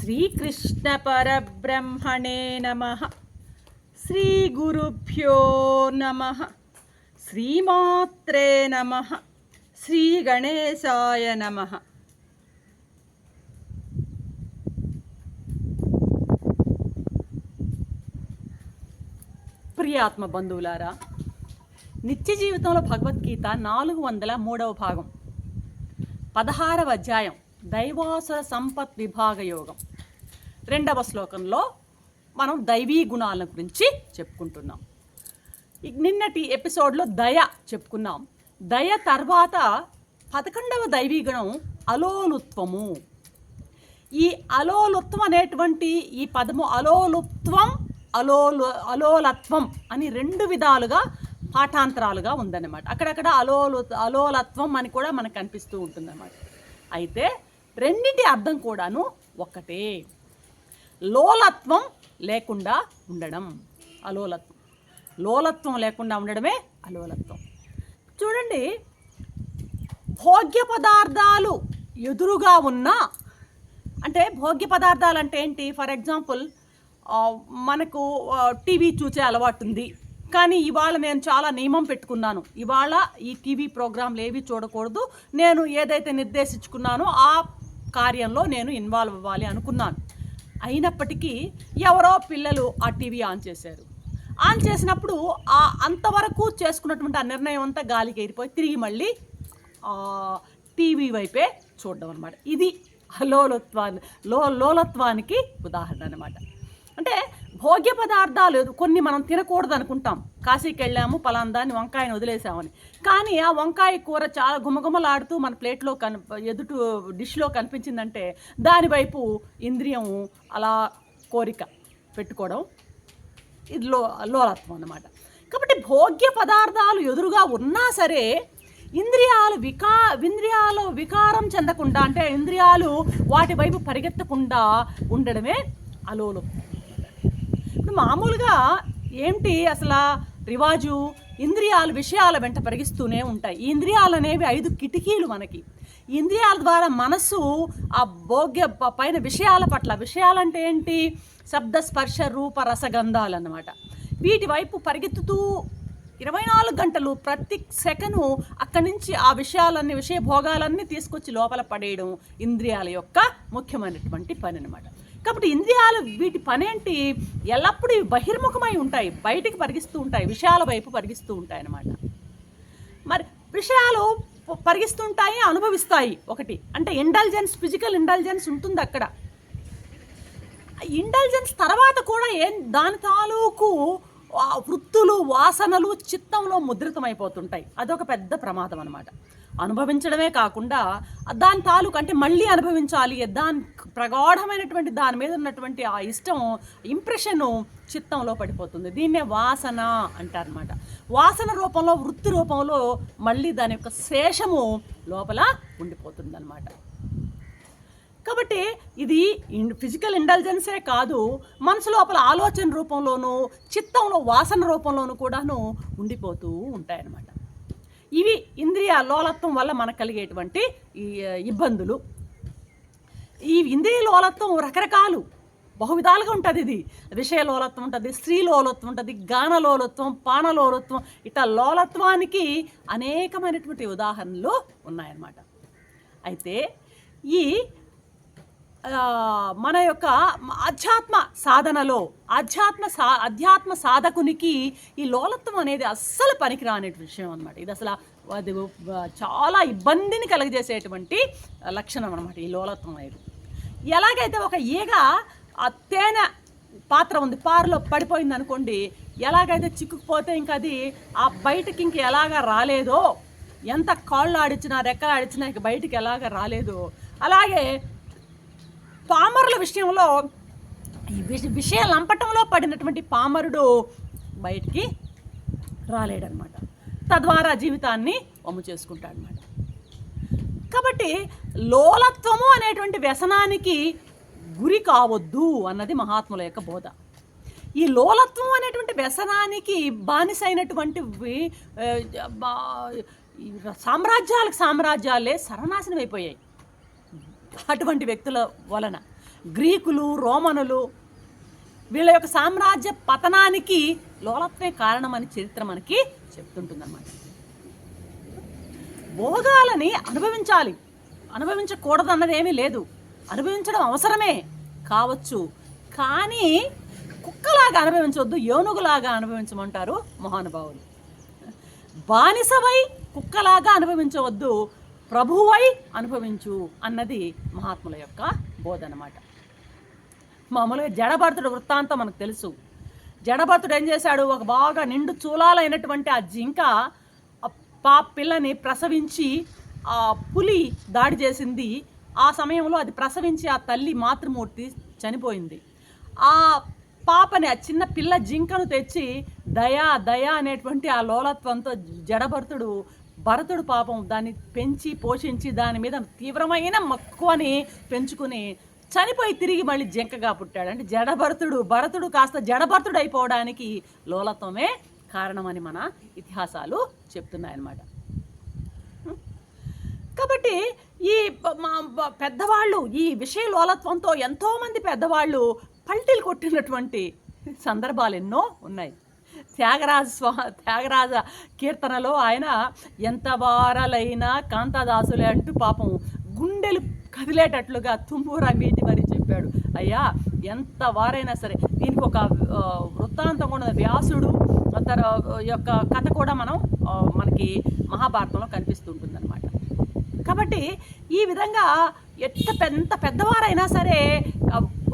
శ్రీకృష్ణ పరబ్రహ్మణే నమః. శ్రీ గురుభ్యో నమః. శ్రీమాత్రే నమః. శ్రీ గణేశాయ నమః. ప్రియాత్మ బంధువులారా, నిత్య జీవితంలో భగవద్గీత 403వ భాగం 16వ అధ్యాయం దైవాసుర సంపత్ విభాగ యోగం 2వ శ్లోకంలో మనం దైవీ గుణాల గురించి చెప్పుకుంటున్నాం. నిన్నటి ఎపిసోడ్లో దయ చెప్పుకున్నాం. దయ తర్వాత 11వ దైవీ గుణం అలోలుత్వము. ఈ అలోలుత్వం అనేటువంటి ఈ పదము అలోలుత్వం అలోలత్వం అని 2 విధాలుగా పాఠాంతరాలుగా ఉందన్నమాట. అక్కడక్కడ అలోలత్వం అని కూడా మనకు కనిపిస్తూ ఉంటుందన్నమాట. అయితే రెండింటి అర్థం కూడాను ఒక్కటే. లోలత్వం లేకుండా ఉండడం అలోలత్వం, లోలత్వం లేకుండా ఉండడమే అలోలత్వం. చూడండి, భోగ్య పదార్థాలు ఎదురుగా ఉన్నా, అంటే భోగ్య పదార్థాలు అంటే ఏంటి? ఫర్ ఎగ్జాంపుల్, మనకు టీవీ చూసే అలవాటు ఉంది, కానీ ఇవాళ నేను చాలా నియమం పెట్టుకున్నాను. ఇవాళ ఈ టీవీ ప్రోగ్రాంలు ఏవి చూడకూడదు, నేను ఏదైతే నిర్దేశించుకున్నానో ఆ కార్యంలో నేను ఇన్వాల్వ్ అవ్వాలి అనుకున్నాను. అయినప్పటికీ ఎవరో పిల్లలు ఆ టీవీ ఆన్ చేశారు. ఆన్ చేసినప్పుడు అంతవరకు చేసుకున్నటువంటి ఆ నిర్ణయం అంతా గాలికి ఎగిరిపోయి తిరిగి మళ్ళీ టీవీ వైపే చూడడం అనమాట. ఇది లోలత్వానికి ఉదాహరణ అనమాట. అంటే భోగ్య పదార్థాలు కొన్ని మనం తినకూడదు అనుకుంటాం. కాశీకి వెళ్ళాము, పలాందాన్ని వంకాయని వదిలేసామని, కానీ ఆ వంకాయ కూర చాలా గుమగుమలాడుతూ మన ప్లేట్లో ఎదుటి డిష్లో కనిపించిందంటే దానివైపు ఇంద్రియం అలా కోరిక పెట్టుకోవడం, ఇది లోలత్వం అన్నమాట. కాబట్టి భోగ్య పదార్థాలు ఎదురుగా ఉన్నా సరే ఇంద్రియాలు వికారం చెందకుండా, అంటే ఇంద్రియాలు వాటి వైపు పరిగెత్తకుండా ఉండడమే అలోలత్వం. ఇప్పుడు మామూలుగా ఏంటి అసలు రివాజు? ఇంద్రియాలు విషయాల వెంట పరిగిస్తూనే ఉంటాయి. ఈ ఇంద్రియాలు అనేవి 5 కిటికీలు మనకి. ఈ ఇంద్రియాల ద్వారా మనస్సు ఆ భోగ్య పైన విషయాల పట్ల, విషయాలంటే ఏంటి? శబ్ద స్పర్శ రూప రసగంధాలు అన్నమాట. వీటి వైపు పరిగెత్తుతూ 24 గంటలు ప్రతి సెకను అక్కడి నుంచి ఆ విషయ భోగాలన్నీ తీసుకొచ్చి లోపల పడేయడం ఇంద్రియాల యొక్క ముఖ్యమైనటువంటి పని అన్నమాట. కాబట్టి ఇంద్రియాలు వీటి పనేంటి? ఎల్లప్పుడూ బహిర్ముఖమై ఉంటాయి, బయటికి పరిగిస్తూ ఉంటాయి, విషయాల వైపు పరిగిస్తూ ఉంటాయి అన్నమాట. మరి విషయాలు పరిగిస్తుంటాయి, అనుభవిస్తాయి. ఒకటి అంటే ఇంటెలిజెన్స్, ఫిజికల్ ఇంటెలిజెన్స్ ఉంటుంది అక్కడ. ఇంటెలిజెన్స్ తర్వాత కూడా దాని తాలూకు వృత్తులు, వాసనలు చిత్తంలో ముద్రితమైపోతుంటాయి. అదొక పెద్ద ప్రమాదం అనమాట. అనుభవించడమే కాకుండా దాని తాలూకు, అంటే మళ్ళీ అనుభవించాలి, దాని ప్రగాఢమైనటువంటి దాని మీద ఉన్నటువంటి ఆ ఇష్టం, ఇంప్రెషను చిత్తంలో పడిపోతుంది. దీన్నే వాసన అంటారనమాట. వాసన రూపంలో, వృత్తి రూపంలో మళ్ళీ దాని యొక్క శేషము లోపల ఉండిపోతుంది అనమాట. కాబట్టి ఇది ఫిజికల్ ఇంటెలిజెన్సే కాదు, మనసు లోపల ఆలోచన రూపంలోనూ, చిత్తంలో వాసన రూపంలోనూ కూడాను ఉండిపోతూ ఉంటాయన్నమాట. ఇవి ఇంద్రియ లోలత్వం వల్ల మనకు కలిగేటువంటి ఈ ఇబ్బందులు. ఈ ఇంద్రియ లోలత్వం రకరకాలు, బహువిధాలుగా ఉంటుంది. ఇది విషయ లోలత్వం ఉంటుంది, స్త్రీ లోలత్వం ఉంటుంది, గాన లోలత్వం, పాన లోలత్వం. ఇట్లా లోలత్వానికి అనేకమైనటువంటి ఉదాహరణలు ఉన్నాయన్నమాట. అయితే ఈ మన యొక్క ఆధ్యాత్మ సాధనలో అధ్యాత్మ సాధకునికి ఈ లోలత్వం అనేది అస్సలు పనికిరాని విషయం అనమాట. ఇది అసలు అది చాలా ఇబ్బందిని కలగజేసేటువంటి లక్షణం అనమాట ఈ లోలత్వం అనేది. ఎలాగైతే ఒక ఈగ ఆ తేనె పాత్ర ఉంది, పారలో పడిపోయింది అనుకోండి, ఎలాగైతే చిక్కుకుపోతే ఇంక అది ఆ బయటకి ఇంక ఎలాగా రాలేదో, ఎంత కాళ్ళు ఆడించినా రెక్కలు ఆడించినా ఇంక బయటికి ఎలాగా రాలేదో, అలాగే పామరుల విషయంలో ఈ విషయ లంపటంలో పడినటువంటి పామరుడు బయటికి రాలేడనమాట. తద్వారా జీవితాన్ని వమ్ము చేసుకుంటాడనమాట. కాబట్టి లోలత్వము అనేటువంటి వ్యసనానికి గురి కావద్దు అన్నది మహాత్ముల యొక్క బోధ. ఈ లోలత్వం అనేటువంటి వ్యసనానికి బానిసైనటువంటి సామ్రాజ్యాలే సర్వనాశనం అయిపోయాయి అటువంటి వ్యక్తుల వలన. గ్రీకులు, రోమనులు వీళ్ళ యొక్క సామ్రాజ్య పతనానికి లోలత్వే కారణమని చరిత్ర మనకి చెప్తుంటుందన్నమాట. భోగాలని అనుభవించాలి, అనుభవించకూడదు అన్నది ఏమీ లేదు. అనుభవించడం అవసరమే కావచ్చు, కానీ కుక్కలాగా అనుభవించవద్దు, ఏనుగులాగా అనుభవించమంటారు మహానుభావులు. బానిసవై కుక్కలాగా అనుభవించవద్దు, ప్రభువై అనుభవించు అన్నది మహాత్ముల యొక్క బోధ అన్నమాట. మామూలుగా జడభరతుడు వృత్తాంతం మనకు తెలుసు. జడభరతుడు ఏం చేశాడు, ఒక బాగా నిండు చూలాలైనటువంటి ఆ జింక పిల్లని ప్రసవించి ఆ పులి దాడి చేసింది. ఆ సమయంలో అది ప్రసవించి ఆ తల్లి మాతృమూర్తి చనిపోయింది. ఆ పాపని, ఆ చిన్న పిల్ల జింకను తెచ్చి దయా దయా అనేటువంటి ఆ లోలత్వంతో భరతుడు పాపం దాన్ని పెంచి పోషించి దాని మీద తీవ్రమైన మక్కువని పెంచుకుని చనిపోయి తిరిగి మళ్ళీ జింకగా పుట్టాడు. అంటే భరతుడు కాస్త జడభరతుడు అయిపోవడానికి లోలత్వమే కారణమని మన ఇతిహాసాలు చెప్తున్నాయన్నమాట. కాబట్టి ఈ పెద్దవాళ్ళు ఈ విషయ లోలత్వంతో ఎంతోమంది పెద్దవాళ్ళు పల్టీలు కొట్టినటువంటి సందర్భాలు ఎన్నో ఉన్నాయి. త్యాగరాజ కీర్తనలో ఆయన ఎంత వారలైనా కాంతాదాసులే అంటూ పాపం గుండెలు కదిలేటట్లుగా తుంబూరా మీటి మరి చెప్పాడు. అయ్యా, ఎంత వారైనా సరే, దీనికి ఒక వృత్తాంతం కూడా వ్యాసుడు తన యొక్క కథ కూడా మనకి మహాభారతంలో కనిపిస్తుంటుందన్నమాట. కాబట్టి ఈ విధంగా ఎంత పెద్దవారైనా సరే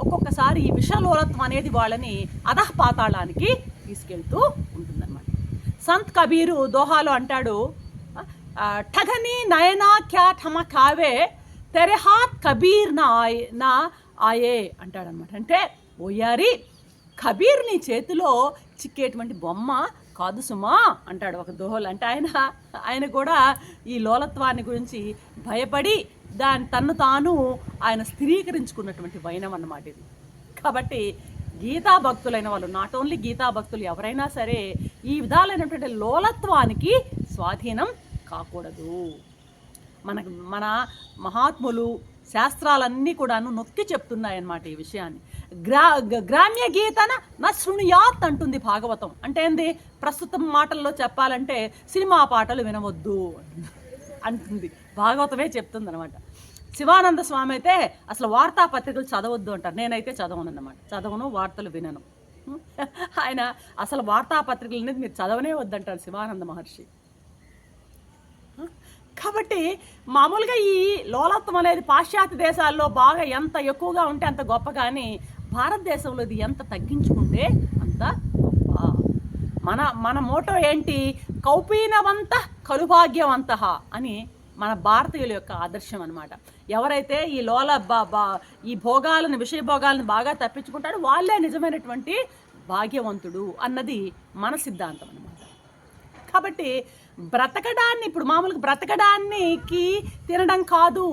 ఒక్కొక్కసారి ఈ విషలోలత్వం అనేది వాళ్ళని అధఃపాతాళానికి తీసుకెళ్తూ ఉంటుందన్నమాట. సంత్ కబీరు దోహాలో అంటాడు, ఠగని నయనా క్యా ఠమ కావే తెరే హాత్ కబీర్ నా ఆయే అంటాడనమాట. అంటే ఓయారి, కబీర్ నీ చేతిలో చిక్కేటువంటి బొమ్మ కాదు సుమా అంటాడు ఒక దోహలు. అంటే ఆయన కూడా ఈ లోలత్వాన్ని గురించి భయపడి తన్ను తాను ఆయన స్థిరీకరించుకున్నటువంటి వైనం అన్నమాట ఇది. కాబట్టి గీతా భక్తులైన వాళ్ళు, నాట్ ఓన్లీ గీతా భక్తులు ఎవరైనా సరే, ఈ విధాలైనటువంటి లోలత్వానికి స్వాధీనం కాకూడదు. మన మహాత్ములు శాస్త్రాలన్నీ కూడాను నొక్కి చెప్తున్నాయన్నమాట ఈ విషయాన్ని. గ్రామ్య గీతన నా శృణుయాత్ అంటుంది భాగవతం. అంటే ఏంది, ప్రస్తుతం మాటల్లో చెప్పాలంటే సినిమా పాటలు వినవద్దు అంటుంది, భాగవతమే చెప్తుంది అనమాట. శివానంద స్వామి అయితే అసలు వార్తాపత్రికలు చదవద్దు అంటారు. నేనైతే చదవను, వార్తలు వినను. ఆయన అసలు వార్తాపత్రికలు అనేది మీరు చదవనే వద్దంటారు శివానంద మహర్షి. కాబట్టి మామూలుగా ఈ లోలత్వం అనేది పాశ్చాత్య దేశాల్లో బాగా ఎంత ఎక్కువగా ఉంటే అంత గొప్ప, కానీ భారతదేశంలో ఇది ఎంత తగ్గించుకుంటే అంత గొప్ప. మన మోటో ఏంటి, కౌపీనవంత కలుభాగ్యవంత అని మన భారతీయుల యొక్క ఆదర్శం అనమాట. ఎవరైతే ఈ ఈ విషయ భోగాలను బాగా తప్పించుకుంటాడో వాళ్ళే నిజమైనటువంటి భాగ్యవంతుడు అన్నది మన సిద్ధాంతం అనమాట. కాబట్టి బ్రతకడాన్ని, ఇప్పుడు మామూలుగా బ్రతకడానికి తినడం కాదు,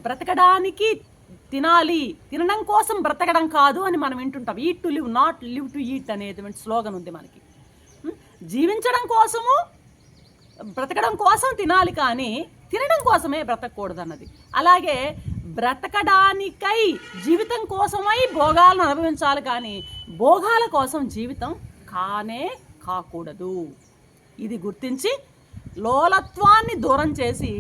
బ్రతకడానికి తినాలి, తినడం కోసం బ్రతకడం కాదు అని మనం వింటుంటాం. Eat to live, not live to eat అనేది స్లోగన్ ఉంది మనకి. జీవించడం కోసము, బ్రతకడం కోసం తినాలి, కానీ తినడం కోసమే బ్రతకూడదు అన్నది. అలాగే బ్రతకడానికై జీవితం కోసమై భోగాలను అనుభవించాలి, కానీ భోగాల కోసం జీవితం కాకూడదు. ఇది గుర్తించి లోలత్వాన్ని దూరం చేసి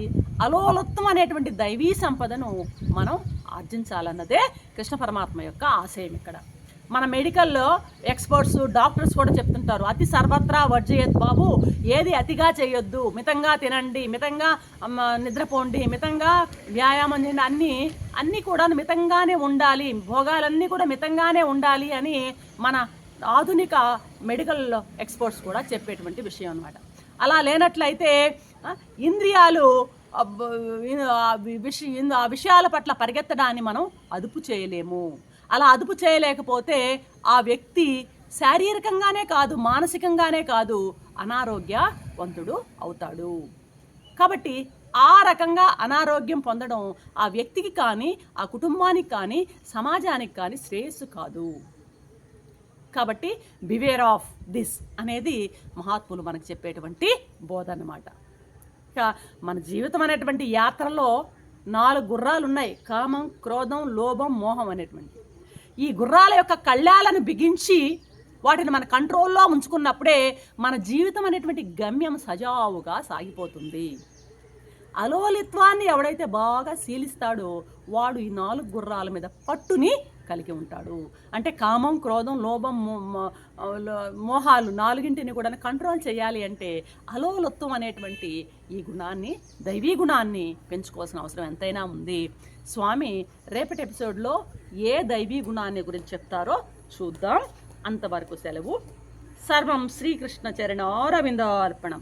అలోలత్వం అనేటువంటి దైవీ సంపదను మనం ఆర్జించాలన్నదే కృష్ణ పరమాత్మ యొక్క ఆశయం. ఇక్కడ మన మెడికల్లో ఎక్స్పర్ట్స్, డాక్టర్స్ కూడా చెప్తుంటారు, అతి సర్వత్రా వర్జయత్ బాబు, ఏది అతిగా చేయొద్దు, మితంగా తినండి, మితంగా నిద్రపోండి, మితంగా వ్యాయామం చేయండి, అన్నీ కూడా మితంగానే ఉండాలి, భోగాలన్నీ కూడా మితంగానే ఉండాలి అని మన ఆధునిక మెడికల్ ఎక్స్పర్ట్స్ కూడా చెప్పేటువంటి విషయం అన్నమాట. అలా లేనట్లయితే ఇంద్రియాలు ఆ విషయాల పట్ల పరిగెత్తడాన్ని మనం అదుపు చేయలేము. అలా అదుపు చేయలేకపోతే ఆ వ్యక్తి శారీరకంగానే కాదు, మానసికంగానే కాదు, అనారోగ్యవంతుడు అవుతాడు. కాబట్టి ఆ రకంగా అనారోగ్యం పొందడం ఆ వ్యక్తికి కానీ, ఆ కుటుంబానికి కానీ, సమాజానికి కానీ శ్రేయస్సు కాదు. కాబట్టి బివేర్ ఆఫ్ దిస్ అనేది మహాత్ములు మనకు చెప్పేటువంటి బోధ అన్నమాట. ఇక మన జీవితం అనేటువంటి యాత్రలో 4 గుర్రాలు ఉన్నాయి: కామం, క్రోధం, లోభం, మోహం అనేటువంటి. ఈ గుర్రాల యొక్క కళ్ళాలను బిగించి వాటిని మన కంట్రోల్లో ఉంచుకున్నప్పుడే మన జీవితం అనేటువంటి గమ్యం సజావుగా సాగిపోతుంది. అలోలిత్వాన్ని ఎవడైతే బాగా శీలిస్తాడో వాడు ఈ 4 గుర్రాల మీద పట్టుని కలిగి ఉంటాడు. అంటే కామం, క్రోధం, లోభం, మోహాలు 4ంటిని కూడా కంట్రోల్ చేయాలి అంటే అలోలత్వం అనేటువంటి ఈ గుణాన్ని, దైవీ గుణాన్ని పెంచుకోవాల్సిన అవసరం ఎంతైనా ఉంది. స్వామి రేపటి ఎపిసోడ్లో ఏ దైవీ గుణాన్ని గురించి చెప్తారో చూద్దాం. అంతవరకు సెలవు. సర్వం శ్రీకృష్ణ చరణారవిందార్పణం.